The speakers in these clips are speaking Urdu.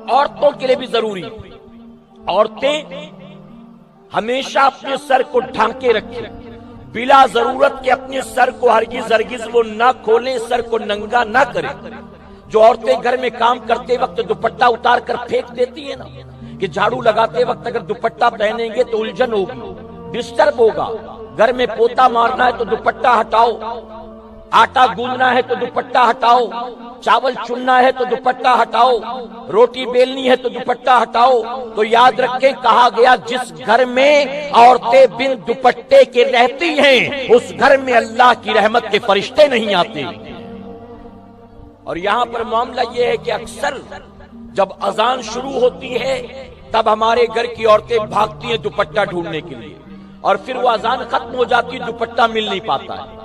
عورتوں کے لیے بھی ضروری. عورتیں ہمیشہ اپنے سر کو ڈھانکے رکھیں، بلا ضرورت کے اپنے سر کو ہرگز وہ نہ کھولیں، سر کو ننگا نہ کریں. جو عورتیں گھر میں کام کرتے وقت دوپٹہ اتار کر پھینک دیتی ہیں نا، کہ جھاڑو لگاتے وقت اگر دوپٹہ پہنیں گے تو الجھن ہوگی، ڈسٹرب ہوگا. گھر میں پوتا مارنا ہے تو دوپٹہ ہٹاؤ، آٹا گوندنا ہے تو دوپٹہ ہٹاؤ، چاول چننا ہے تو دوپٹہ ہٹاؤ، روٹی بیلنی ہے تو دوپٹہ ہٹاؤ. تو یاد رکھیں، کہا گیا جس گھر میں عورتیں بن دوپٹے کے رہتی ہیں اس گھر میں اللہ کی رحمت کے فرشتے نہیں آتے. اور یہاں پر معاملہ یہ ہے کہ اکثر جب اذان شروع ہوتی ہے تب ہمارے گھر کی عورتیں بھاگتی ہیں دوپٹہ ڈھونڈنے کے لیے، اور پھر وہ اذان ختم ہو جاتی ہے، دوپٹہ مل نہیں پاتا ہے.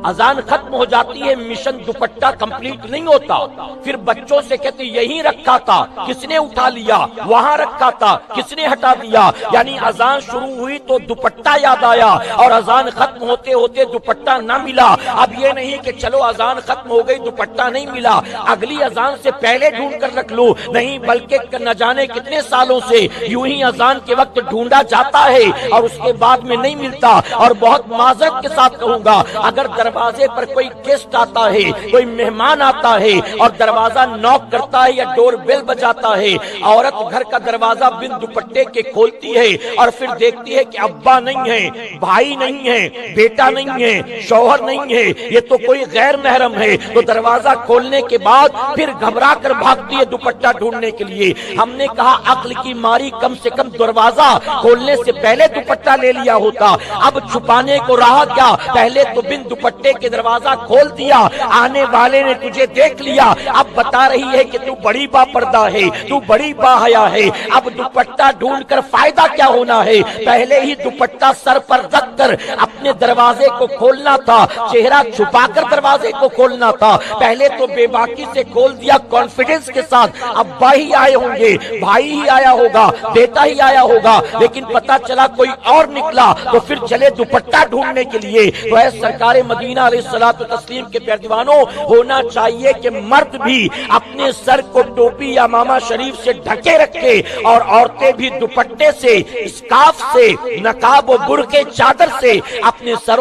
اذان ختم ہو جاتی ہے، مشن دوپٹہ کمپلیٹ نہیں ہوتا. پھر بچوں سے کہتے یہیں رکھا تھا کس نے اٹھا لیا، وہاں رکھا تھا کس نے ہٹا دیا. یعنی اذان شروع ہوئی تو دوپٹہ یاد آیا، اور اذان ختم ہوتے ہوتے دوپٹہ نہ ملا. اب یہ نہیں کہ چلو اذان ختم ہو گئی دوپٹہ نہیں ملا، اگلی اذان سے پہلے ڈھونڈ کر رکھ لو. نہیں، بلکہ نہ جانے کتنے سالوں سے یوں ہی اذان کے وقت ڈھونڈا جاتا ہے اور اس کے بعد میں نہیں ملتا. اور بہت معذرت کے ساتھ کہوں گا، اگر دروازے پر کوئی گیسٹ آتا ہے، کوئی مہمان آتا ہے اور دروازہ نوک کرتا ہے یا ڈور بیل بجاتا ہے، عورت گھر کا دروازہ بن دوپٹے کے کھولتی ہے اور پھر دیکھتی ہے کہ ابا نہیں ہے، بھائی نہیں ہے، بیٹا نہیں ہے، شوہر نہیں ہے، یہ تو کوئی غیر محرم ہے. تو دروازہ کھولنے کے بعد پھر گھبرا کر بھاگتی ہے دوپٹہ ڈھونڈنے کے لیے. ہم نے کہا عقل کی ماری کم سے کم دروازہ کھولنے سے پہلے دوپٹہ لے لیا ہوتا. اب چھپانے کو رہا کیا، پہلے تو بن دوپٹے کے دروازہ کھول دیا، آنے والے نے تجھے دیکھ لیا. اب بتا رہی ہے کہ تو بڑی با پردہ ہے، تو بڑی با حیا ہے. اب دوپٹہ ڈھونڈ کر فائدہ کیا ہونا ہے، پہلے ہی دوپٹہ سر پر رکھ کر اپنے دروازے کو کھولنا تھا، چہرہ چھپا کر دروازے کو کھولنا تھا. پہلے تو بے باکی سے کھول دیا کانفیڈنس کے ساتھ. ابا ہی آئے ہوں گے، بھائی ہی آیا ہوگا، بیٹا ہی آیا ہوگا، لیکن پتا چلا کوئی اور نکلا تو پھر چلے دوپٹہ ڈھونڈنے کے لیے. تو اے سرکار مدینہ علیہ الصلوۃ والتسلیم کے پیارے دیوانوں، ہونا چاہیے کہ مرد بھی اپنے سر کو ٹوپی یا امامہ شریف سے ڈھکے رکھے، اور عورتیں بھی دوپٹے سے، اسکارف سے، نقاب و برقع چادر سے اپنے سروں